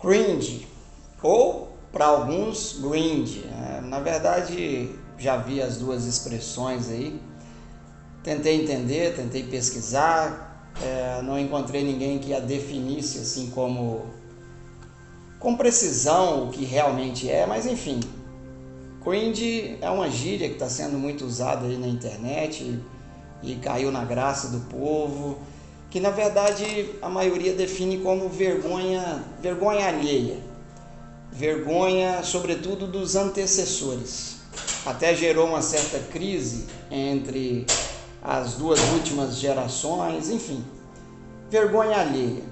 Cringe, ou para alguns, grind. Na verdade, já vi as duas expressões aí. Tentei entender, tentei pesquisar, não encontrei ninguém que a definisse assim com precisão o que realmente é, mas enfim. Cringe é uma gíria que está sendo muito usada aí na internet e caiu na graça do povo, que na verdade a maioria define como vergonha alheia, vergonha sobretudo dos antecessores. Até gerou uma certa crise entre as duas últimas gerações, enfim, vergonha alheia.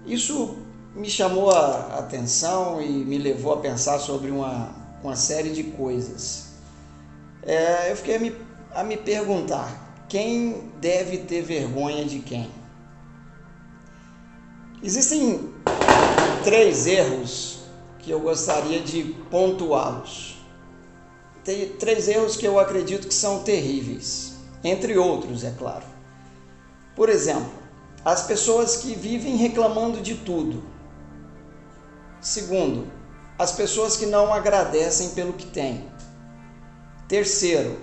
Isso me chamou a atenção e me levou a pensar sobre uma série de coisas. Eu fiquei a me perguntar, quem deve ter vergonha de quem? Existem 3 erros que eu gostaria de pontuá-los. Tem 3 erros que eu acredito que são terríveis, entre outros, é claro. Por exemplo, as pessoas que vivem reclamando de tudo. Segundo, as pessoas que não agradecem pelo que têm. Terceiro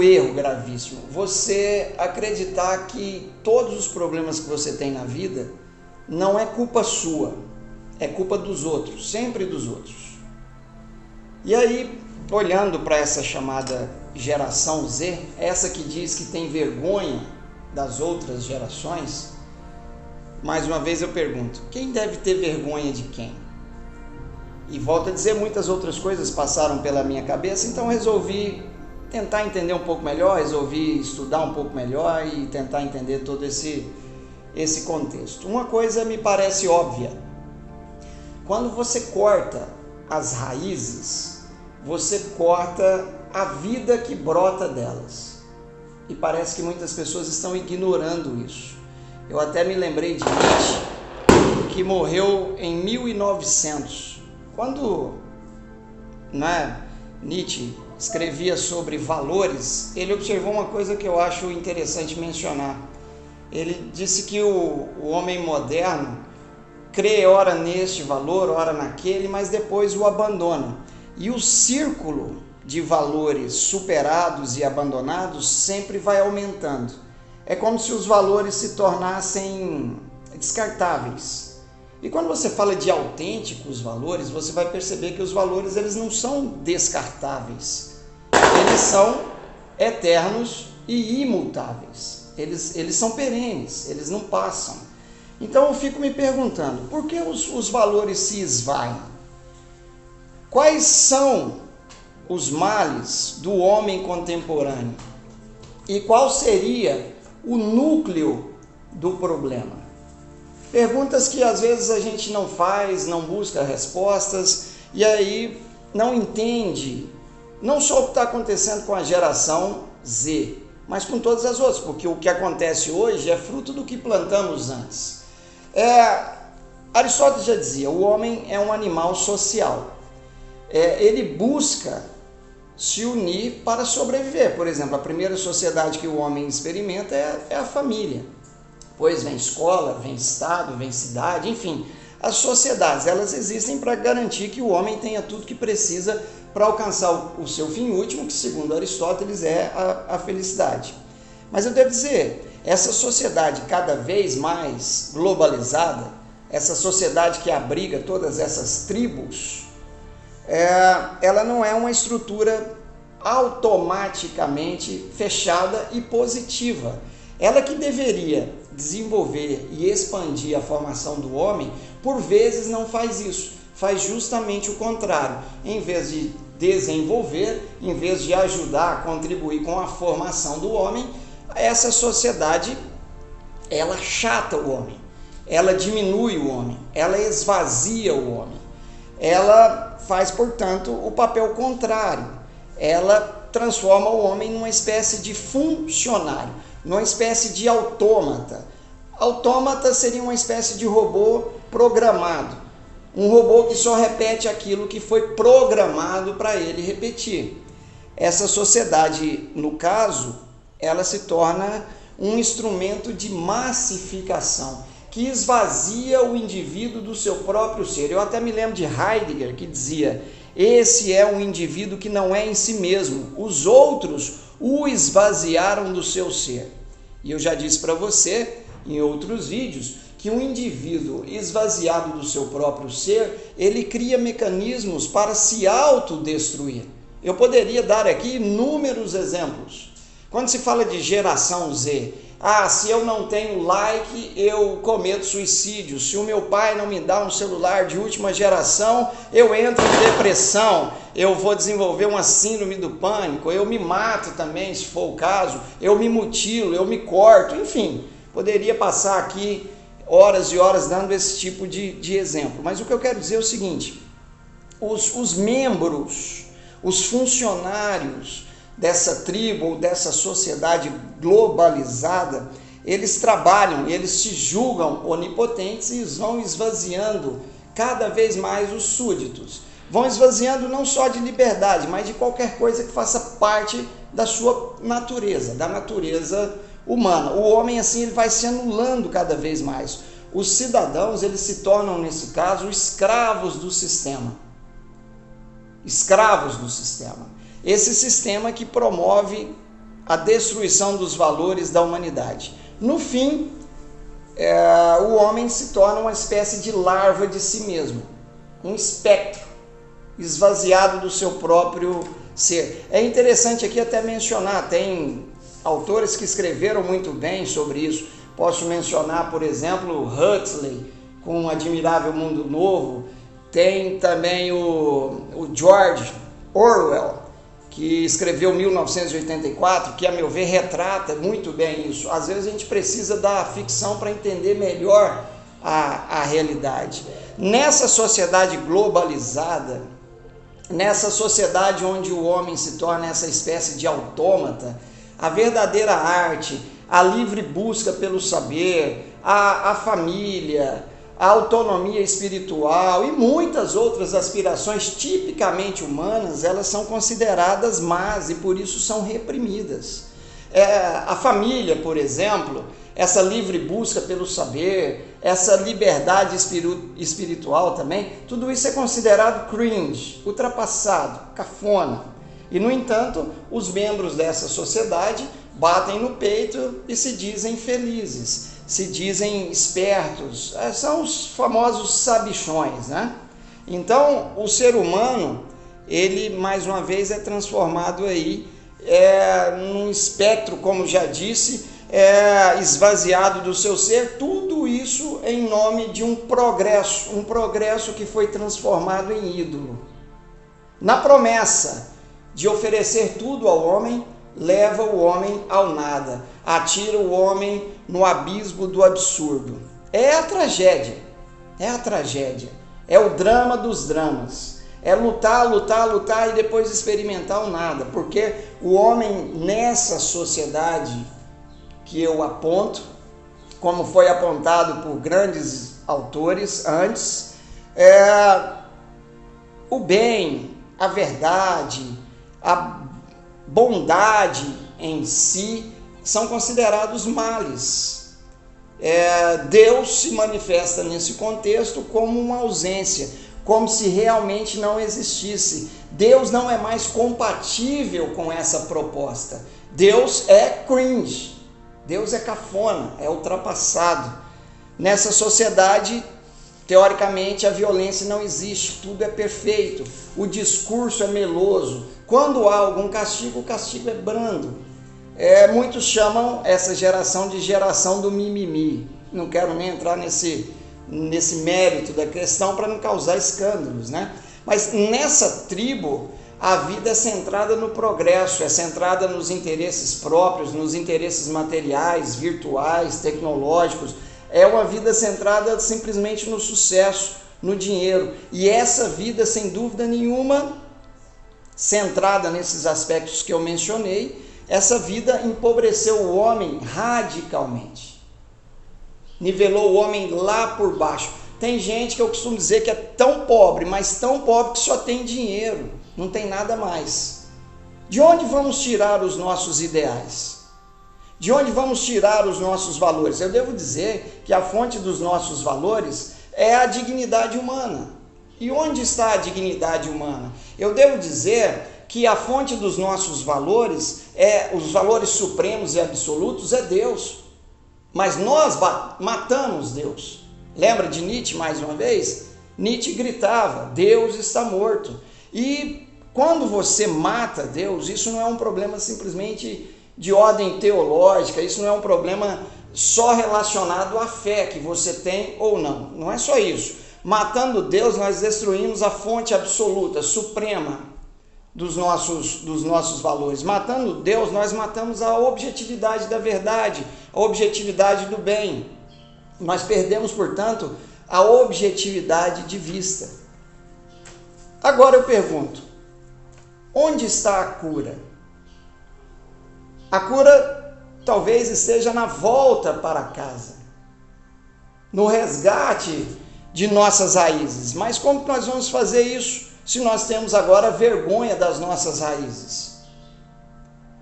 erro gravíssimo, você acreditar que todos os problemas que você tem na vida não é culpa sua, é culpa dos outros, sempre dos outros. E aí, olhando para essa chamada geração Z, essa que diz que tem vergonha das outras gerações, mais uma vez eu pergunto, quem deve ter vergonha de quem? E volto a dizer, muitas outras coisas passaram pela minha cabeça, então resolvi tentar entender um pouco melhor, resolvi estudar um pouco melhor e tentar entender todo esse contexto. Uma coisa me parece óbvia, quando você corta as raízes, você corta a vida que brota delas. E parece que muitas pessoas estão ignorando isso. Eu até me lembrei de Nietzsche, que morreu em 1900. Quando Nietzsche escrevia sobre valores, ele observou uma coisa que eu acho interessante mencionar. Ele disse que o homem moderno crê ora neste valor, ora naquele, mas depois o abandona. E o círculo de valores superados e abandonados sempre vai aumentando. É como se os valores se tornassem descartáveis. E quando você fala de autênticos valores, você vai perceber que os valores eles não são descartáveis. Eles são eternos e imutáveis. Eles são perenes, eles não passam. Então eu fico me perguntando, por que os valores se esvaem? Quais são os males do homem contemporâneo? E qual seria o núcleo do problema? Perguntas que às vezes a gente não faz, não busca respostas e aí não entende não só o que está acontecendo com a geração Z, mas com todas as outras, porque o que acontece hoje é fruto do que plantamos antes. Aristóteles já dizia, o homem é um animal social. Ele busca se unir para sobreviver. Por exemplo, a primeira sociedade que o homem experimenta é a família. Depois vem escola, vem estado, vem cidade, enfim. As sociedades, elas existem para garantir que o homem tenha tudo que precisa para alcançar o seu fim último, que segundo Aristóteles é a felicidade. Mas eu devo dizer, essa sociedade cada vez mais globalizada, essa sociedade que abriga todas essas tribos, ela não é uma estrutura automaticamente fechada e positiva. Ela que deveria desenvolver e expandir a formação do homem, por vezes não faz isso, faz justamente o contrário. Em vez de desenvolver, em vez de ajudar a contribuir com a formação do homem, essa sociedade, ela achata o homem, ela diminui o homem, ela esvazia o homem, ela faz, portanto, o papel contrário, ela transforma o homem numa espécie de funcionário, numa espécie de autômata. Autômata seria uma espécie de robô programado, um robô que só repete aquilo que foi programado para ele repetir. Essa sociedade, no caso, ela se torna um instrumento de massificação, que esvazia o indivíduo do seu próprio ser. Eu até me lembro de Heidegger, que dizia: esse é um indivíduo que não é em si mesmo, os outros o esvaziaram do seu ser. E eu já disse para você, em outros vídeos, que um indivíduo esvaziado do seu próprio ser, ele cria mecanismos para se autodestruir. Eu poderia dar aqui inúmeros exemplos. Quando se fala de geração Z, se eu não tenho like, eu cometo suicídio. Se o meu pai não me dá um celular de última geração, eu entro em depressão, eu vou desenvolver uma síndrome do pânico, eu me mato também, se for o caso, eu me mutilo, eu me corto, enfim. Poderia passar aqui horas e horas dando esse tipo de exemplo. Mas o que eu quero dizer é o seguinte: os membros, os funcionários dessa tribo ou dessa sociedade globalizada, eles trabalham, eles se julgam onipotentes e vão esvaziando cada vez mais os súditos. Vão esvaziando não só de liberdade, mas de qualquer coisa que faça parte da sua natureza, da natureza humana. O homem, assim, ele vai se anulando cada vez mais. Os cidadãos, eles se tornam, nesse caso, escravos do sistema. Escravos do sistema. Esse sistema que promove a destruição dos valores da humanidade. No fim, o homem se torna uma espécie de larva de si mesmo, um espectro, esvaziado do seu próprio ser. É interessante aqui até mencionar, tem autores que escreveram muito bem sobre isso. Posso mencionar, por exemplo, Huxley, com Um Admirável Mundo Novo. Tem também o George Orwell, que escreveu 1984, que, a meu ver, retrata muito bem isso. Às vezes a gente precisa da ficção para entender melhor a realidade. Nessa sociedade globalizada, nessa sociedade onde o homem se torna essa espécie de autômata, a verdadeira arte, a livre busca pelo saber, a família, a autonomia espiritual e muitas outras aspirações tipicamente humanas, elas são consideradas más e por isso são reprimidas. A família, por exemplo, essa livre busca pelo saber, essa liberdade espiritual também, tudo isso é considerado cringe, ultrapassado, cafona. E, no entanto, os membros dessa sociedade batem no peito e se dizem felizes, se dizem espertos, são os famosos sabichões, né? Então, o ser humano, ele, mais uma vez, é transformado aí num espectro, como já disse, esvaziado do seu ser, tudo isso em nome de um progresso que foi transformado em ídolo. Na promessa de oferecer tudo ao homem, leva o homem ao nada, atira o homem no abismo do absurdo. É a tragédia, é o drama dos dramas, é lutar e depois experimentar o nada, porque o homem nessa sociedade que eu aponto, como foi apontado por grandes autores antes, o bem, a verdade, a bondade em si são considerados males. Deus se manifesta nesse contexto como uma ausência, como se realmente não existisse. Deus não é mais compatível com essa proposta. Deus é cringe, Deus é cafona, é ultrapassado. Nessa sociedade, teoricamente, a violência não existe, tudo é perfeito, o discurso é meloso. Quando há algum castigo, o castigo é brando. Muitos chamam essa geração de geração do mimimi. Não quero nem entrar nesse mérito da questão para não causar escândalos, né? Mas nessa tribo, a vida é centrada no progresso, é centrada nos interesses próprios, nos interesses materiais, virtuais, tecnológicos. É uma vida centrada simplesmente no sucesso, no dinheiro. E essa vida, sem dúvida nenhuma, centrada nesses aspectos que eu mencionei, essa vida empobreceu o homem radicalmente. Nivelou o homem lá por baixo. Tem gente que eu costumo dizer que é tão pobre, mas tão pobre que só tem dinheiro, não tem nada mais. De onde vamos tirar os nossos ideais? De onde vamos tirar os nossos valores? Eu devo dizer que a fonte dos nossos valores é a dignidade humana. E onde está a dignidade humana? Eu devo dizer que a fonte dos nossos valores, os valores supremos e absolutos, é Deus. Mas nós matamos Deus. Lembra de Nietzsche mais uma vez? Nietzsche gritava: Deus está morto. E quando você mata Deus, isso não é um problema simplesmente de ordem teológica, isso não é um problema só relacionado à fé que você tem ou não. Não é só isso. Matando Deus, nós destruímos a fonte absoluta, suprema dos nossos valores. Matando Deus, nós matamos a objetividade da verdade, a objetividade do bem. Nós perdemos, portanto, a objetividade de vista. Agora eu pergunto, onde está a cura? A cura talvez esteja na volta para casa, no resgate de nossas raízes. Mas como que nós vamos fazer isso se nós temos agora vergonha das nossas raízes?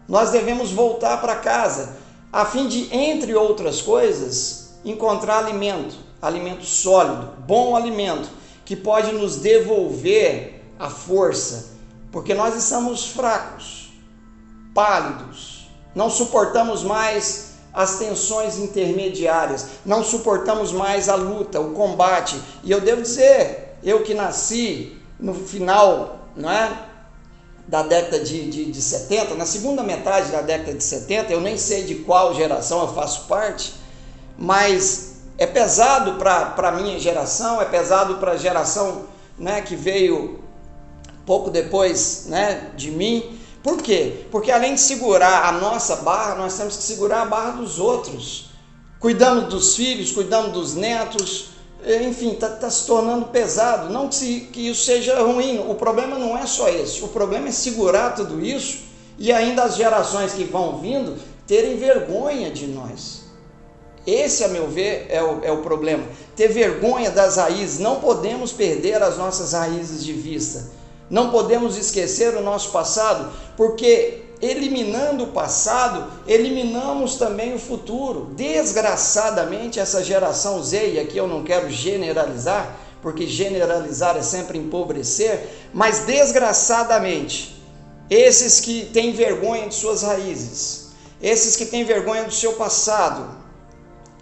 Nós devemos voltar para casa, a fim de, entre outras coisas, encontrar alimento sólido, bom alimento, que pode nos devolver a força, porque nós estamos fracos, pálidos, não suportamos mais as tensões intermediárias, não suportamos mais a luta, o combate. E eu devo dizer, eu que nasci no final, não é, da década de 70, na segunda metade da década de 70, eu nem sei de qual geração eu faço parte, mas é pesado para a minha geração, é pesado para a geração, né, que veio pouco depois, né, de mim. Por quê? Porque além de segurar a nossa barra, nós temos que segurar a barra dos outros, cuidando dos filhos, cuidando dos netos, enfim, está se tornando pesado. Não que isso seja ruim, o problema não é só esse, o problema é segurar tudo isso e ainda as gerações que vão vindo terem vergonha de nós. Esse, a meu ver, é o problema, ter vergonha das raízes. Não podemos perder as nossas raízes de vista. Não podemos esquecer o nosso passado, porque eliminando o passado, eliminamos também o futuro. Desgraçadamente, essa geração Z, e aqui eu não quero generalizar, porque generalizar é sempre empobrecer, mas desgraçadamente, esses que têm vergonha de suas raízes, esses que têm vergonha do seu passado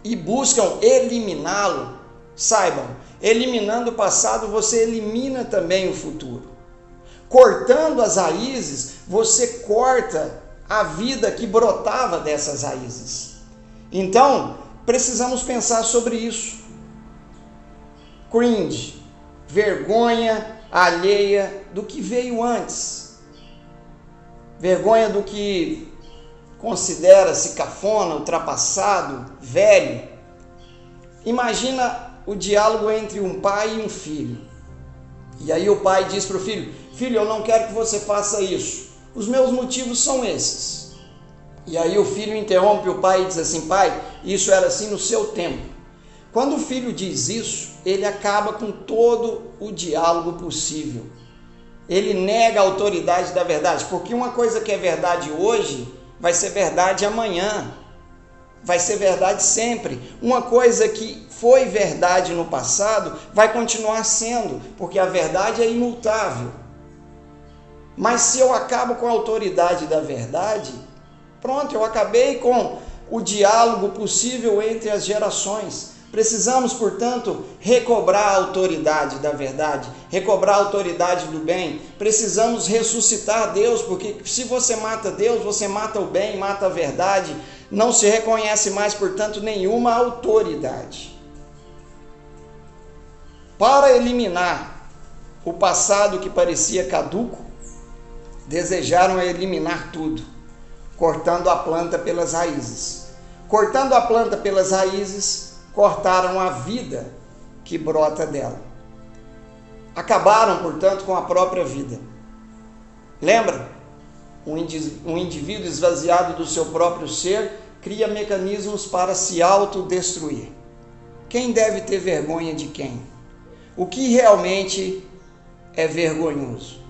e buscam eliminá-lo, saibam, eliminando o passado, você elimina também o futuro. Cortando as raízes, você corta a vida que brotava dessas raízes. Então, precisamos pensar sobre isso. Cringe, vergonha alheia do que veio antes. Vergonha do que considera-se cafona, ultrapassado, velho. Imagina o diálogo entre um pai e um filho. E aí o pai diz para o filho: filho, eu não quero que você faça isso. Os meus motivos são esses. E aí o filho interrompe o pai e diz assim: pai, isso era assim no seu tempo. Quando o filho diz isso, ele acaba com todo o diálogo possível. Ele nega a autoridade da verdade, porque uma coisa que é verdade hoje, vai ser verdade amanhã. Vai ser verdade sempre. Uma coisa que foi verdade no passado, vai continuar sendo, porque a verdade é imutável. Mas se eu acabo com a autoridade da verdade, pronto, eu acabei com o diálogo possível entre as gerações. Precisamos, portanto, recobrar a autoridade da verdade, recobrar a autoridade do bem. Precisamos ressuscitar Deus, porque se você mata Deus, você mata o bem, mata a verdade. Não se reconhece mais, portanto, nenhuma autoridade. Para eliminar o passado que parecia caduco, desejaram eliminar tudo, cortando a planta pelas raízes. Cortando a planta pelas raízes, cortaram a vida que brota dela. Acabaram, portanto, com a própria vida. Lembra? Um indivíduo esvaziado do seu próprio ser cria mecanismos para se autodestruir. Quem deve ter vergonha de quem? O que realmente é vergonhoso?